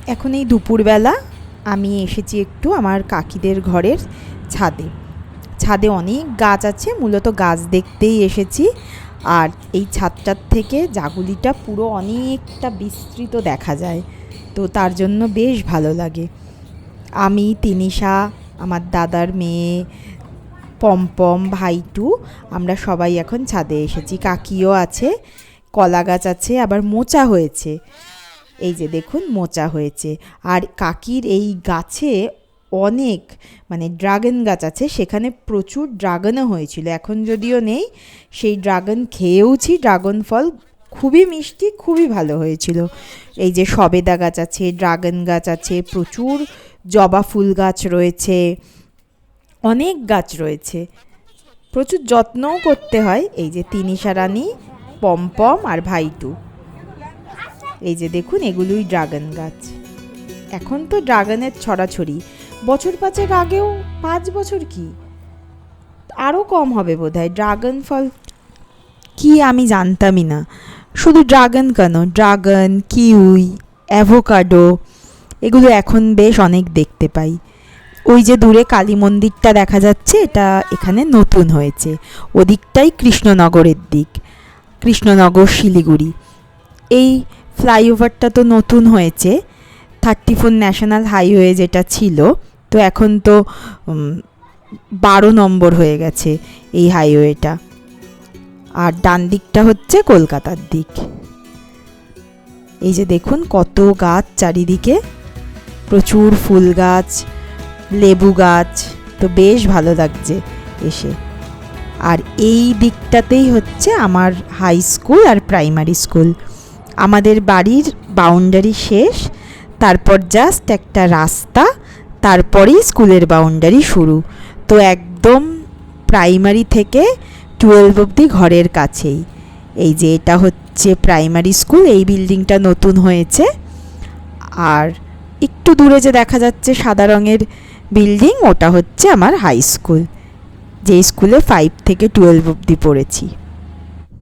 এখন এই দুপুরবেলা আমি এসেছি একটু আমার কাকিদের ঘরের ছাদে। ছাদে অনেক গাছ আছে, মূলত গাছ দেখতেই এসেছি। আর এই ছাদটার থেকে জাগুলিটা পুরো অনেকটা বিস্তৃত দেখা যায়, তো তার জন্য বেশ ভালো লাগে। আমি, তিনিশা, আমার দাদার মেয়ে পমপম, ভাইটু, আমরা সবাই এখন ছাদে এসেছি। কাকিও আছে, কলা গাছ আছে, আবার মোচা হয়েছে। এই যে দেখুন মোচা হয়েছে। আর কাকির এই গাছে অনেক ড্রাগন গাছ আছে, সেখানে প্রচুর ড্রাগনও হয়েছিল। এখন যদিও নেই, সেই ড্রাগন খেয়েওছি। ড্রাগন ফল খুবই মিষ্টি, খুবই ভালো হয়েছিল। এই যে সবেদা গাছ আছে, ড্রাগন গাছ আছে, প্রচুর জবা ফুল গাছ রয়েছে, অনেক গাছ রয়েছে। প্রচুর যত্নও করতে হয়। এই যে তিনিশা রানী, পমপম আর ভাইটু, এই যে দেখুন এগুলোই ড্রাগন গাছ। এখন তো ড্রাগনের ছড়াছড়ি। বছর পাঁচেক আগেও, 5 বছর কি আরও কম হবে বোধহয়, ড্রাগন ফল কি আমি জানতামই না। শুধু ড্রাগন কেন, ড্রাগন, কিউই, অ্যাভোকাডো, এগুলো এখন বেশ অনেক দেখতে পাই। ওই যে দূরে কালী মন্দিরটা দেখা যাচ্ছে, এটা এখানে নতুন হয়েছে। ওদিকটাই কৃষ্ণনগরের দিক, কৃষ্ণনগর শিলিগুড়ি। এই ফ্লাইওভারটা তো নতুন হয়েছে, 34 ন্যাশনাল হাইওয়ে যেটা ছিল, তো এখন তো 12 নম্বর হয়ে গেছে এই হাইওয়েটা। আর ডান দিকটা হচ্ছে কলকাতার দিক। এই যে দেখুন কত গাছ চারিদিকে, প্রচুর ফুল গাছ, লেবু গাছ, তো বেশ ভালো লাগছে এসে। আর এই দিকটাতেই হচ্ছে আমার হাই স্কুল আর প্রাইমারি স্কুল। আমাদের বাড়ির বাউন্ডারি শেষ, তারপর জাস্ট একটা রাস্তা, তারপরেই স্কুলের বাউন্ডারি শুরু। তো একদম প্রাইমারি থেকে 12 অবধি ঘরের কাছেই। এই যে এটা হচ্ছে প্রাইমারি স্কুল, এই বিল্ডিংটা নতুন হয়েছে। আর একটু দূরে যে দেখা যাচ্ছে সাদা রঙের বিল্ডিং, ওটা হচ্ছে আমার হাই স্কুল, যে স্কুলে 5 থেকে 12 অবধি পড়েছি।